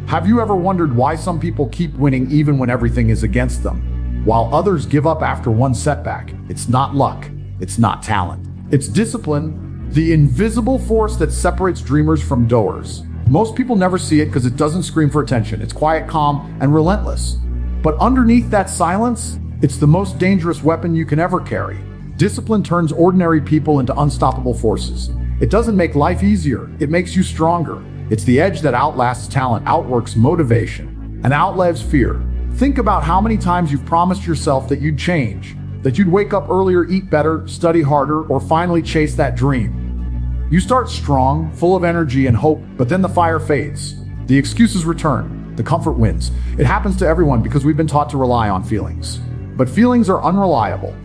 Have you ever wondered why some people keep winning even when everything is against them, while others give up after one setback? It's not luck. It's not talent. It's discipline, the invisible force that separates dreamers from doers. Most people never see it because it doesn't scream for attention. It's quiet, calm, and relentless. But underneath that silence, it's the most dangerous weapon you can ever carry. Discipline turns ordinary people into unstoppable forces. It doesn't make life easier. It makes you stronger. It's the edge that outlasts talent, outworks motivation, and outlives fear. Think about how many times you've promised yourself that you'd change, that you'd wake up earlier, eat better, study harder, or finally chase that dream. You start strong, full of energy and hope, but then the fire fades. The excuses return. The comfort wins. It happens to everyone because we've been taught to rely on feelings. But feelings are unreliable.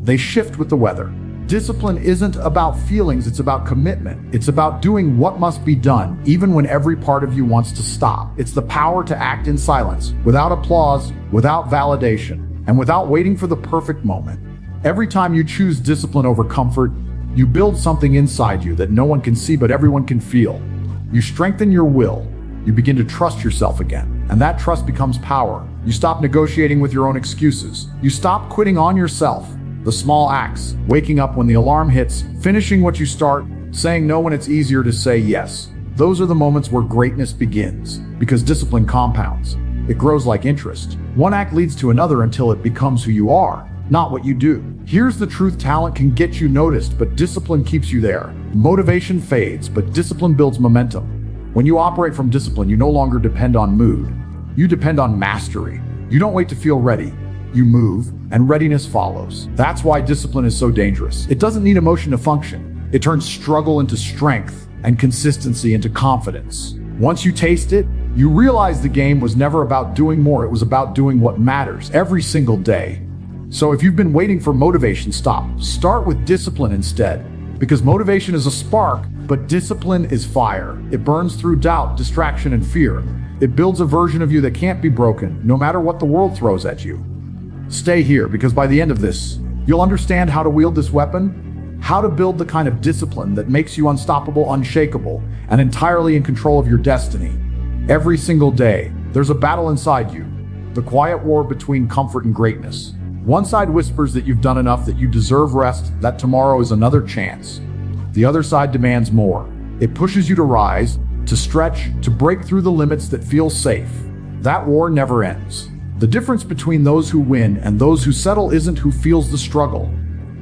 They shift with the weather. Discipline isn't about feelings, it's about commitment. It's about doing what must be done, even when every part of you wants to stop. It's the power to act in silence, without applause, without validation, and without waiting for the perfect moment. Every time you choose discipline over comfort, you build something inside you that no one can see but everyone can feel. You strengthen your will. You begin to trust yourself again, and that trust becomes power. You stop negotiating with your own excuses. You stop quitting on yourself. The small acts, waking up when the alarm hits, finishing what you start, saying no when it's easier to say yes. Those are the moments where greatness begins, because discipline compounds. It grows like interest. One act leads to another until it becomes who you are, not what you do. Here's the truth: talent can get you noticed, but discipline keeps you there. Motivation fades, but discipline builds momentum. When you operate from discipline, you no longer depend on mood. You depend on mastery. You don't wait to feel ready. You move, and readiness follows. That's why discipline is so dangerous. It doesn't need emotion to function. It turns struggle into strength and consistency into confidence. Once you taste it, you realize the game was never about doing more. It was about doing what matters every single day. So if you've been waiting for motivation, stop. Start with discipline instead, because motivation is a spark, but discipline is fire. It burns through doubt, distraction, and fear. It builds a version of you that can't be broken, no matter what the world throws at you. Stay here, because by the end of this, you'll understand how to wield this weapon, how to build the kind of discipline that makes you unstoppable, unshakable, and entirely in control of your destiny. Every single day, there's a battle inside you, the quiet war between comfort and greatness. One side whispers that you've done enough, that you deserve rest, that tomorrow is another chance. The other side demands more. It pushes you to rise, to stretch, to break through the limits that feel safe. That war never ends. The difference between those who win and those who settle isn't who feels the struggle.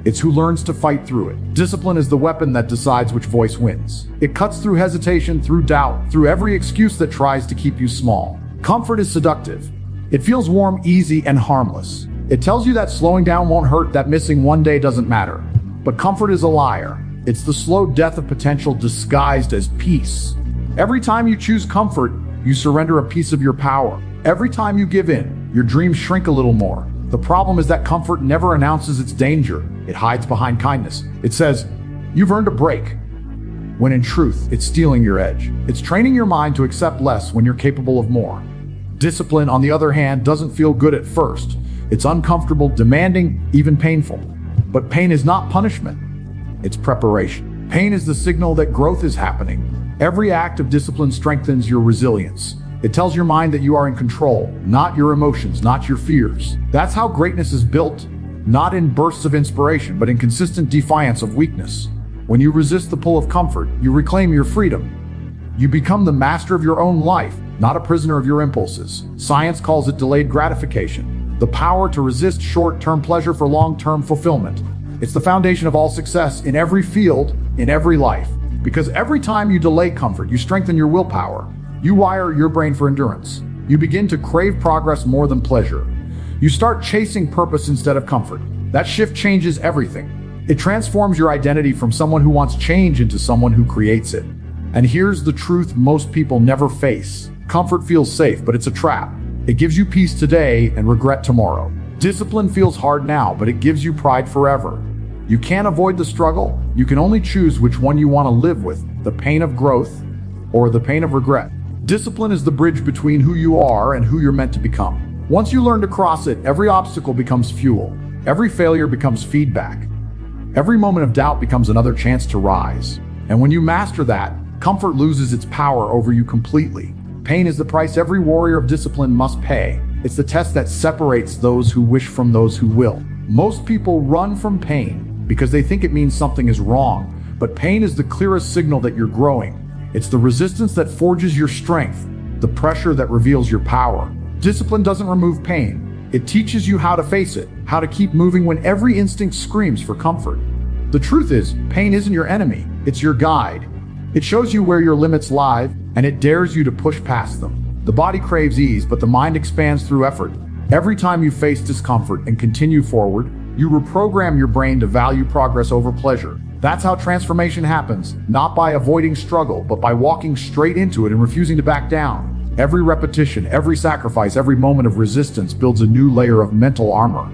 It's who learns to fight through it. Discipline is the weapon that decides which voice wins. It cuts through hesitation, through doubt, through every excuse that tries to keep you small. Comfort is seductive. It feels warm, easy, and harmless. It tells you that slowing down won't hurt, that missing one day doesn't matter. But comfort is a liar. It's the slow death of potential disguised as peace. Every time you choose comfort, you surrender a piece of your power. Every time you give in, your dreams shrink a little more. The problem is that comfort never announces its danger. It hides behind kindness. It says, "You've earned a break," when in truth, it's stealing your edge. It's training your mind to accept less when you're capable of more. Discipline, on the other hand, doesn't feel good at first. It's uncomfortable, demanding, even painful. But pain is not punishment. It's preparation. Pain is the signal that growth is happening. Every act of discipline strengthens your resilience. It tells your mind that you are in control, not your emotions, not your fears. That's how greatness is built, not in bursts of inspiration, but in consistent defiance of weakness. When you resist the pull of comfort, you reclaim your freedom. You become the master of your own life, not a prisoner of your impulses. Science calls it delayed gratification, the power to resist short-term pleasure for long-term fulfillment. It's the foundation of all success in every field, in every life. Because every time you delay comfort, you strengthen your willpower. You wire your brain for endurance. You begin to crave progress more than pleasure. You start chasing purpose instead of comfort. That shift changes everything. It transforms your identity from someone who wants change into someone who creates it. And here's the truth most people never face. Comfort feels safe, but it's a trap. It gives you peace today and regret tomorrow. Discipline feels hard now, but it gives you pride forever. You can't avoid the struggle. You can only choose which one you want to live with, the pain of growth or the pain of regret. Discipline is the bridge between who you are and who you're meant to become. Once you learn to cross it, every obstacle becomes fuel. Every failure becomes feedback. Every moment of doubt becomes another chance to rise. And when you master that, comfort loses its power over you completely. Pain is the price every warrior of discipline must pay. It's the test that separates those who wish from those who will. Most people run from pain because they think it means something is wrong, but pain is the clearest signal that you're growing. It's the resistance that forges your strength, the pressure that reveals your power. Discipline doesn't remove pain. It teaches you how to face it, how to keep moving when every instinct screams for comfort. The truth is, pain isn't your enemy, it's your guide. It shows you where your limits lie, and it dares you to push past them. The body craves ease, but the mind expands through effort. Every time you face discomfort and continue forward, you reprogram your brain to value progress over pleasure. That's how transformation happens, not by avoiding struggle, but by walking straight into it and refusing to back down. Every repetition, every sacrifice, every moment of resistance builds a new layer of mental armor.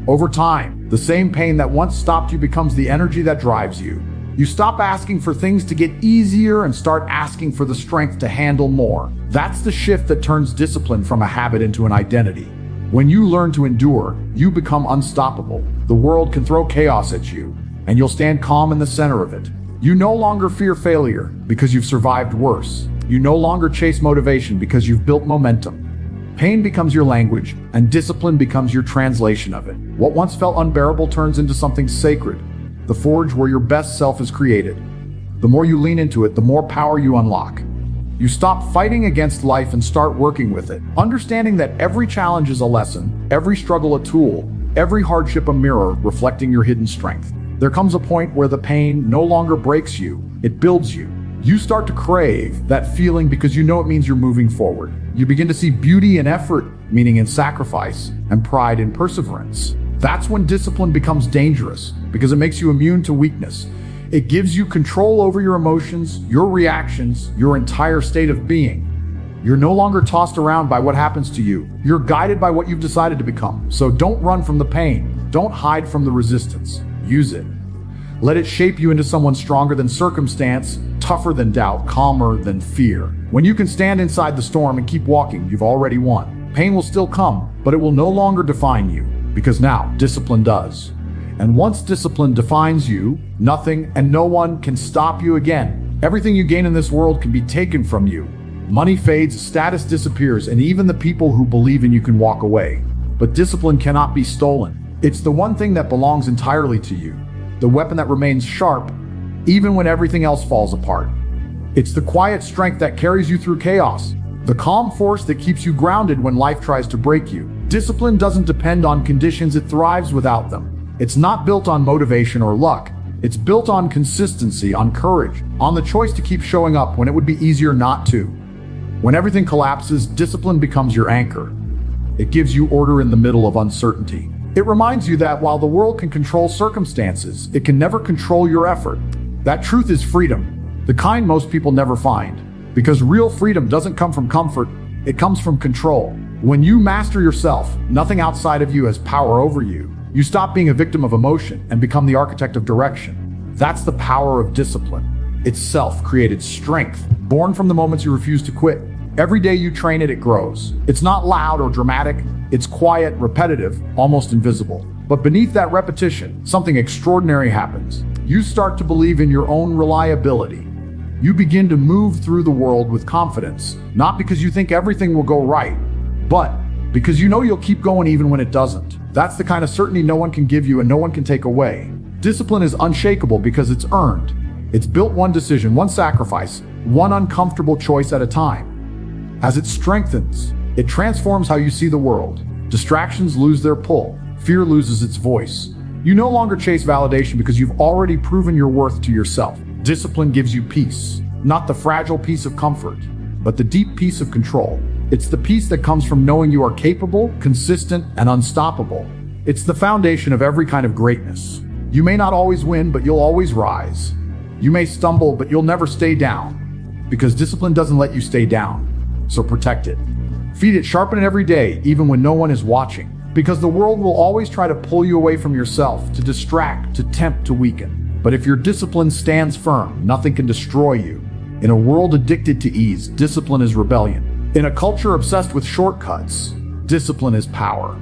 Over time, the same pain that once stopped you becomes the energy that drives you. You stop asking for things to get easier and start asking for the strength to handle more. That's the shift that turns discipline from a habit into an identity. When you learn to endure, you become unstoppable. The world can throw chaos at you, and you'll stand calm in the center of it. You no longer fear failure because you've survived worse. You no longer chase motivation because you've built momentum. Pain becomes your language, and discipline becomes your translation of it. What once felt unbearable turns into something sacred, the forge where your best self is created. The more you lean into it, the more power you unlock. You stop fighting against life and start working with it, understanding that every challenge is a lesson, every struggle a tool, every hardship a mirror reflecting your hidden strength. There comes a point where the pain no longer breaks you, it builds you. You start to crave that feeling because you know it means you're moving forward. You begin to see beauty in effort, meaning in sacrifice, and pride in perseverance. That's when discipline becomes dangerous, because it makes you immune to weakness. It gives you control over your emotions, your reactions, your entire state of being. You're no longer tossed around by what happens to you. You're guided by what you've decided to become. So don't run from the pain. Don't hide from the resistance. Use it. Let it shape you into someone stronger than circumstance, tougher than doubt, calmer than fear. When you can stand inside the storm and keep walking, you've already won. Pain will still come, but it will no longer define you, because now discipline does. And once discipline defines you, nothing and no one can stop you again. Everything you gain in this world can be taken from you. Money fades, status disappears, and even the people who believe in you can walk away. But discipline cannot be stolen. It's the one thing that belongs entirely to you. The weapon that remains sharp, even when everything else falls apart. It's the quiet strength that carries you through chaos. The calm force that keeps you grounded when life tries to break you. Discipline doesn't depend on conditions, it thrives without them. It's not built on motivation or luck. It's built on consistency, on courage, on the choice to keep showing up when it would be easier not to. When everything collapses, discipline becomes your anchor. It gives you order in the middle of uncertainty. It reminds you that while the world can control circumstances, it can never control your effort. That truth is freedom, the kind most people never find. Because real freedom doesn't come from comfort, it comes from control. When you master yourself, nothing outside of you has power over you. You stop being a victim of emotion and become the architect of direction. That's the power of discipline. It's self-created strength, born from the moments you refuse to quit. Every day you train it, it grows. It's not loud or dramatic. It's quiet, repetitive, almost invisible. But beneath that repetition, something extraordinary happens. You start to believe in your own reliability. You begin to move through the world with confidence, not because you think everything will go right, but because you know you'll keep going even when it doesn't. That's the kind of certainty no one can give you and no one can take away. Discipline is unshakable because it's earned. It's built one decision, one sacrifice, one uncomfortable choice at a time. As it strengthens, it transforms how you see the world. Distractions lose their pull. Fear loses its voice. You no longer chase validation because you've already proven your worth to yourself. Discipline gives you peace, not the fragile peace of comfort, but the deep peace of control. It's the peace that comes from knowing you are capable, consistent, and unstoppable. It's the foundation of every kind of greatness. You may not always win, but you'll always rise. You may stumble, but you'll never stay down. Because discipline doesn't let you stay down. So protect it. Feed it, sharpen it every day, even when no one is watching. Because the world will always try to pull you away from yourself, to distract, to tempt, to weaken. But if your discipline stands firm, nothing can destroy you. In a world addicted to ease, discipline is rebellion. In a culture obsessed with shortcuts, discipline is power.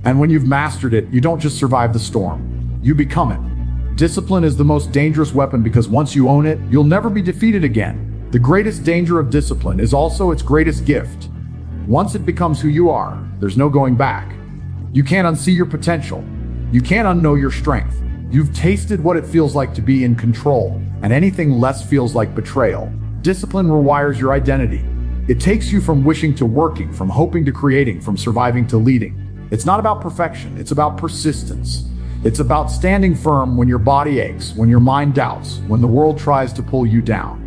And when you've mastered it, you don't just survive the storm, you become it. Discipline is the most dangerous weapon because once you own it, you'll never be defeated again. The greatest danger of discipline is also its greatest gift. Once it becomes who you are, there's no going back. You can't unsee your potential. You can't unknow your strength. You've tasted what it feels like to be in control, and anything less feels like betrayal. Discipline rewires your identity. It takes you from wishing to working, from hoping to creating, from surviving to leading. It's not about perfection, it's about persistence. It's about standing firm when your body aches, when your mind doubts, when the world tries to pull you down.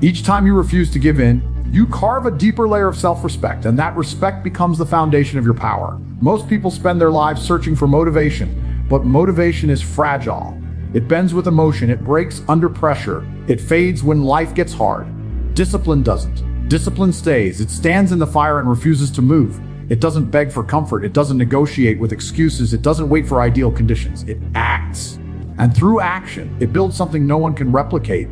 Each time you refuse to give in, you carve a deeper layer of self-respect, and that respect becomes the foundation of your power. Most people spend their lives searching for motivation, but motivation is fragile. It bends with emotion, it breaks under pressure, it fades when life gets hard. Discipline doesn't. Discipline stays. It stands in the fire and refuses to move. It doesn't beg for comfort. It doesn't negotiate with excuses. It doesn't wait for ideal conditions. It acts. And through action, it builds something no one can replicate: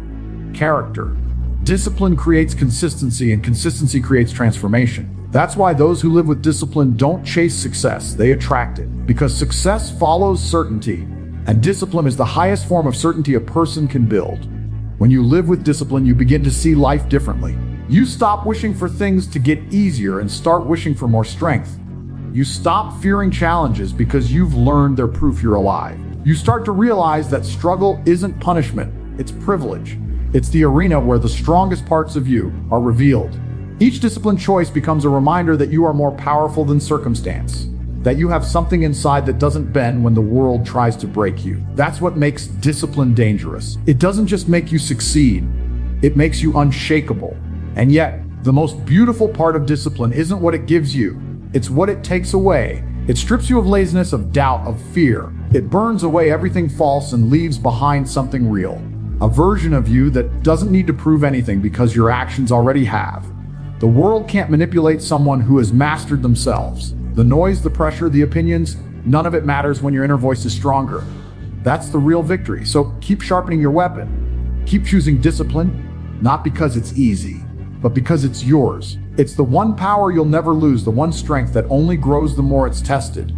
character. Discipline creates consistency, and consistency creates transformation. That's why those who live with discipline don't chase success, they attract it. Because success follows certainty, and discipline is the highest form of certainty a person can build. When you live with discipline, you begin to see life differently. You stop wishing for things to get easier and start wishing for more strength. You stop fearing challenges because you've learned they're proof you're alive. You start to realize that struggle isn't punishment, it's privilege. It's the arena where the strongest parts of you are revealed. Each disciplined choice becomes a reminder that you are more powerful than circumstance, that you have something inside that doesn't bend when the world tries to break you. That's what makes discipline dangerous. It doesn't just make you succeed, it makes you unshakable. And yet, the most beautiful part of discipline isn't what it gives you, it's what it takes away. It strips you of laziness, of doubt, of fear. It burns away everything false and leaves behind something real. A version of you that doesn't need to prove anything because your actions already have. The world can't manipulate someone who has mastered themselves. The noise, the pressure, the opinions, none of it matters when your inner voice is stronger. That's the real victory. So keep sharpening your weapon. Keep choosing discipline, not because it's easy, but because it's yours. It's the one power you'll never lose, the one strength that only grows the more it's tested.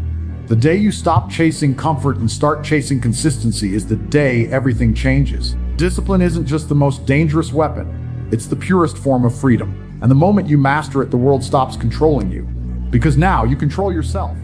The day you stop chasing comfort and start chasing consistency is the day everything changes. Discipline isn't just the most dangerous weapon, it's the purest form of freedom. And the moment you master it, the world stops controlling you. Because now you control yourself.